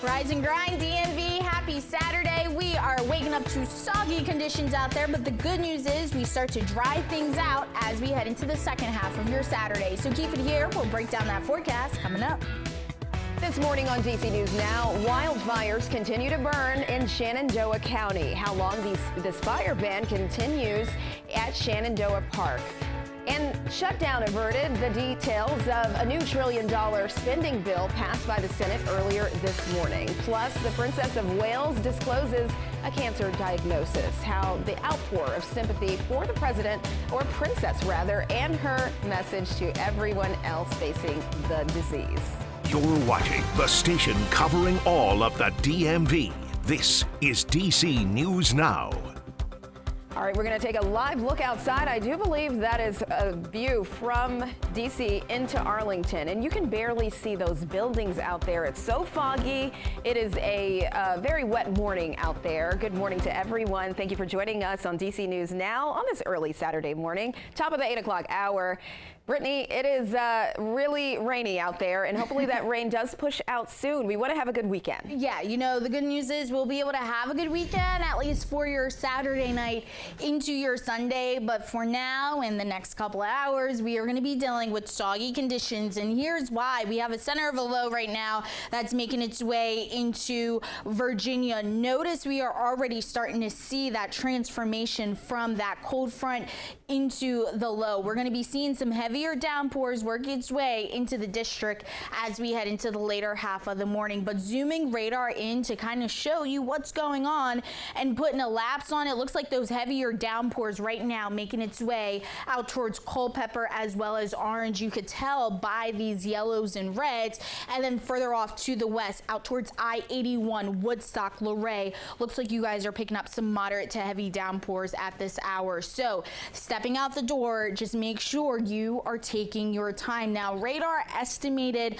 Rise and grind, DMV. Happy Saturday. We are waking up to soggy conditions out there, but the good news is we start to dry things out as we head into the second half of your Saturday. So keep it here. We'll break down that forecast coming up. This morning on DC News Now, wildfires continue to burn in Shenandoah County. How long this fire ban continues at Shenandoah Park. And Shutdown averted. The details of a new $1 trillion spending bill passed by the Senate earlier this morning. Plus, the Princess of Wales discloses a cancer diagnosis. How the outpour of sympathy for the president, or princess rather, and her message to everyone else facing the disease. You're watching the station covering all of the DMV. This is DC News Now. All right, we're going to take a live look outside. I do believe that is a view from D.C. into Arlington, and you can barely see those buildings out there. It's so foggy. It is a very wet morning out there. Good morning to everyone. Thank you for joining us on DC News Now on this early Saturday morning, top of the 8 o'clock hour. Brittany, it is really rainy out there, and hopefully that rain does push out soon. We want to have a good weekend. Yeah, you know, the good news is we'll be able to have a good weekend, at least for your Saturday night into your Sunday. But for now, in the next couple of hours, we are going to be dealing with soggy conditions. And here's why. We have a center of a low right now that's making its way into Virginia. Notice we are already starting to see that transformation from that cold front into the low. We're going to be seeing some heavier downpours work its way into the district as we head into the later half of the morning. But zooming radar in to kind of show you what's going on and putting a lapse on it, looks like those heavier downpours right now making its way out towards Culpeper as well as Orange. You could tell by these yellows and reds, and then further off to the west out towards I-81, Woodstock, Luray. Looks like you guys are picking up some moderate to heavy downpours at this hour. So stepping out the door, just make sure you are taking your time. Now, radar estimated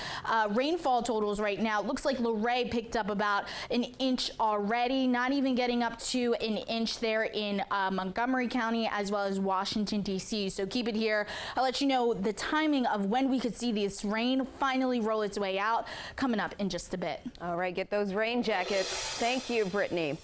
rainfall totals right now. It looks like Luray picked up about an inch already, not even getting up to an inch there in Montgomery County as well as Washington, D.C. So keep it here. I'll let you know the timing of when we could see this rain finally roll its way out coming up in just a bit. All right, get those rain jackets. Thank you, Brittany.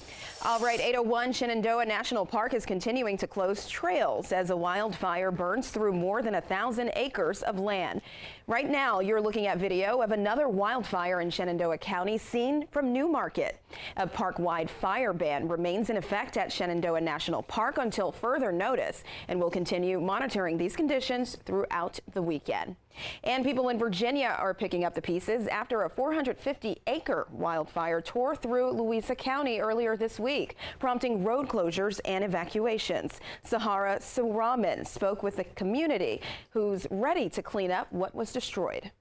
All right, 801 Shenandoah National Park is continuing to close trails as a wildfire burns through more than 1,000 acres of land. Right now, you're looking at video of another wildfire in Shenandoah County seen from Newmarket. A park-wide fire ban remains in effect at Shenandoah National Park until further notice, and will continue monitoring these conditions throughout the weekend. And people in Virginia are picking up the pieces after a 450-acre wildfire tore through Louisa County earlier this week, prompting road closures and evacuations. Sahara Suraman spoke with the community, who's ready to clean up what was destroyed.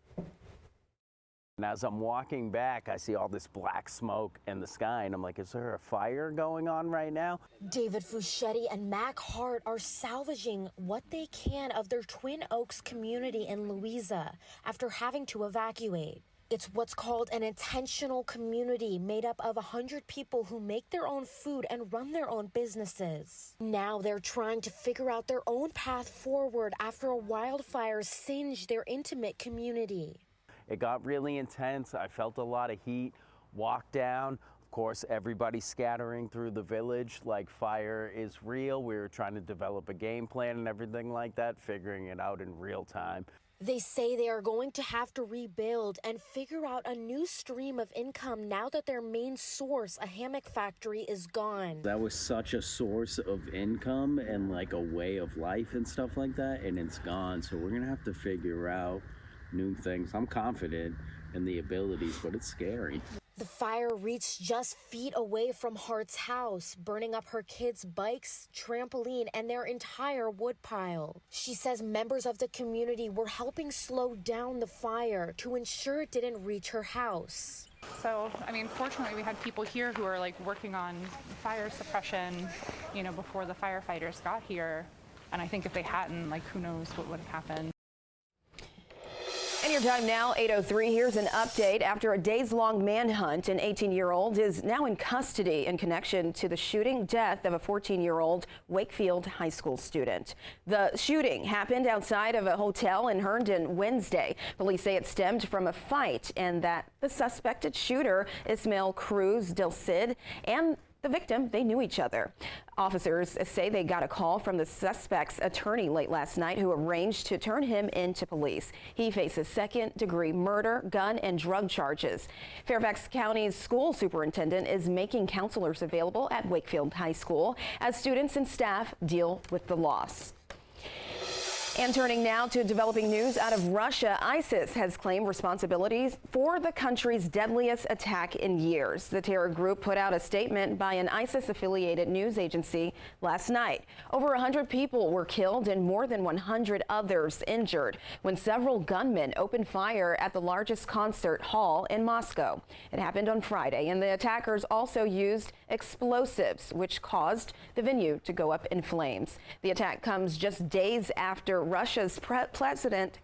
And as I'm walking back, I see all this black smoke in the sky, and I'm like, is there a fire going on right now? David Fuschetti and Mac Hart are salvaging what they can of their Twin Oaks community in Louisa after having to evacuate. It's what's called an intentional community made up of 100 people who make their own food and run their own businesses. Now they're trying to figure out their own path forward after a wildfire singed their intimate community. It got really intense. I felt a lot of heat. Walked down. Of course, everybody scattering through the village like fire is real. We were trying to develop a game plan and everything like that, figuring it out in real time. They say they are going to have to rebuild and figure out a new stream of income now that their main source, a hammock factory, is gone. That was such a source of income and like a way of life and stuff like that, and it's gone. So we're gonna have to figure out new things. I'm confident in the abilities, but it's scary. The fire reached just feet away from Hart's house, burning up her kids' bikes, trampoline, and their entire woodpile. She says members of the community were helping slow down the fire to ensure it didn't reach her house. So, I mean, fortunately, we had people here who are like working on fire suppression, you know, before the firefighters got here. And I think if they hadn't, like, who knows what would have happened. And your time now, 8:03. Here's an update. After a days-long manhunt, an 18-year-old is now in custody in connection to the shooting death of a 14-year-old Wakefield high school student. The shooting happened outside of a hotel in Herndon Wednesday. Police say it stemmed from a fight and that the suspected shooter, Ismail Cruz Del Cid, and the victim, they knew each other. Officers say they got a call from the suspect's attorney late last night who arranged to turn him into police. He faces second-degree murder, gun, and drug charges. Fairfax County's school superintendent is making counselors available at Wakefield High School as students and staff deal with the loss. And turning now to developing news out of Russia, ISIS has claimed responsibilities for the country's deadliest attack in years. The terror group put out a statement by an ISIS-affiliated news agency last night. Over 100 people were killed and more than 100 others injured when several gunmen opened fire at the largest concert hall in Moscow. It happened on Friday, and the attackers also used explosives, which caused the venue to go up in flames. The attack comes just days after Russia's President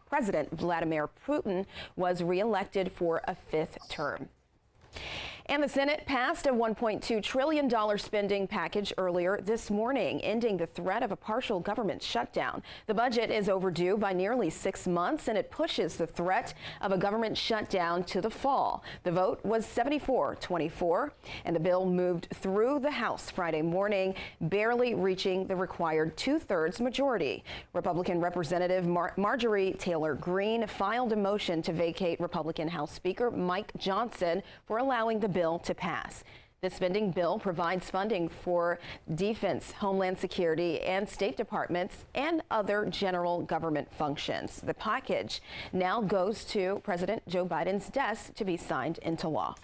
Vladimir Putin was reelected for a 5th term. And the Senate passed a $1.2 trillion spending package earlier this morning, ending the threat of a partial government shutdown. The budget is overdue by nearly 6 months, and it pushes the threat of a government shutdown to the fall. The vote was 74-24, and the bill moved through the House Friday morning, barely reaching the required 2/3 majority. Republican Representative Marjorie Taylor Greene filed a motion to vacate Republican House Speaker Mike Johnson for allowing the bill to pass. The spending bill provides funding for defense, homeland security, and state departments and other general government functions. The package now goes to President Joe Biden's desk to be signed into law.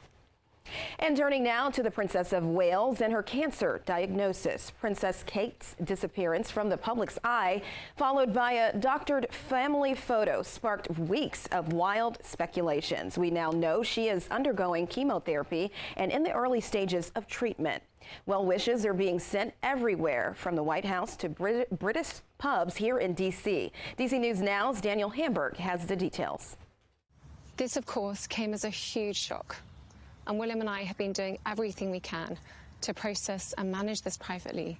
And turning now to the Princess of Wales and her cancer diagnosis. Princess Kate's disappearance from the public's eye, followed by a doctored family photo, sparked weeks of wild speculations. We now know she is undergoing chemotherapy and in the early stages of treatment. Well wishes are being sent everywhere, from the White House to British pubs here in D.C. D.C. News Now's Daniel Hamburg has the details. This, of course, came as a huge shock. And William and I have been doing everything we can to process and manage this privately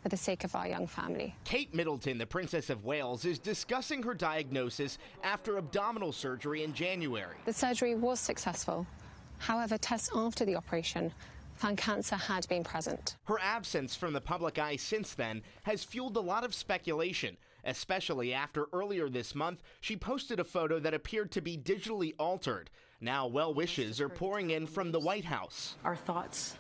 for the sake of our young family. Kate Middleton, the Princess of Wales, is discussing her diagnosis after abdominal surgery in January. The surgery was successful. However, tests after the operation found cancer had been present. Her absence from the public eye since then has fueled a lot of speculation, especially after earlier this month she posted a photo that appeared to be digitally altered. Now well wishes are pouring in from the White House. Our thoughts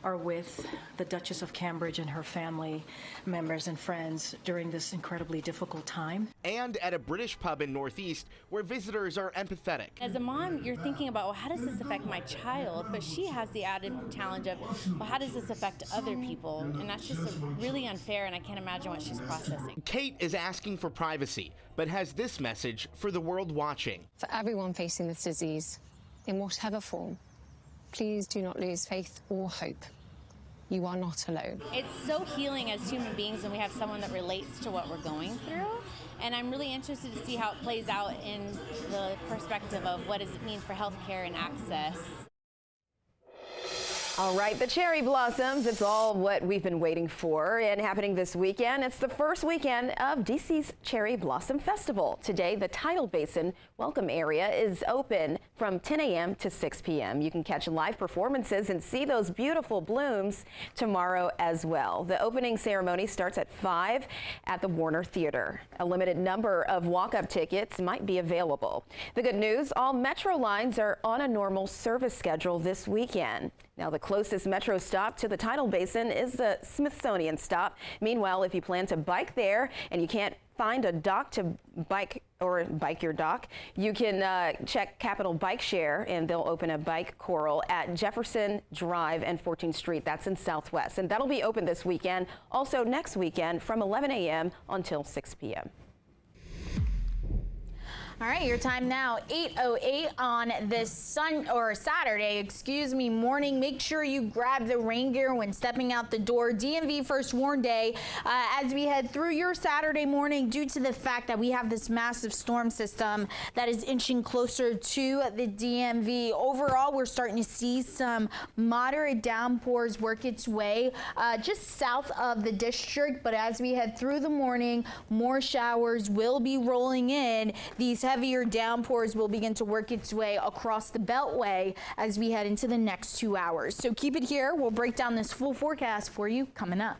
are with the Duchess of Cambridge and her family members and friends during this incredibly difficult time. And at a British pub in Northeast where visitors are empathetic. As a mom, you're thinking about, well, how does this affect my child? But she has the added challenge of, well, how does this affect other people? And that's just really unfair, and I can't imagine what she's processing. Kate is asking for privacy, but has this message for the world watching. For everyone facing this disease, in whatever form, please do not lose faith or hope. You are not alone. It's so healing as human beings when we have someone that relates to what we're going through. And I'm really interested to see how it plays out in the perspective of what does it mean for healthcare and access. All right, the cherry blossoms, it's all what we've been waiting for, and happening this weekend. It's the first weekend of DC's Cherry Blossom Festival. Today, the Tidal Basin Welcome Area is open from 10 a.m. to 6 p.m. You can catch live performances and see those beautiful blooms tomorrow as well. The opening ceremony starts at 5 at the Warner Theater. A limited number of walk-up tickets might be available. The good news, all Metro lines are on a normal service schedule this weekend. Now, the closest Metro stop to the Tidal Basin is the Smithsonian stop. Meanwhile, if you plan to bike there and you can't find a dock to bike your dock, you can check Capital Bike Share, and they'll open a bike coral at Jefferson Drive and 14th Street. That's in Southwest, and that'll be open this weekend. Also next weekend from 11 a.m. until 6 p.m. All right, your time now, 8:08 on this Saturday, morning. Make sure you grab the rain gear when stepping out the door. DMV first warn day as we head through your Saturday morning due to the fact that we have this massive storm system that is inching closer to the DMV. Overall, we're starting to see some moderate downpours work its way just south of the district. But as we head through the morning, more showers will be rolling in. These heavier downpours will begin to work its way across the Beltway as we head into the next 2 hours. So keep it here. We'll break down this full forecast for you coming up.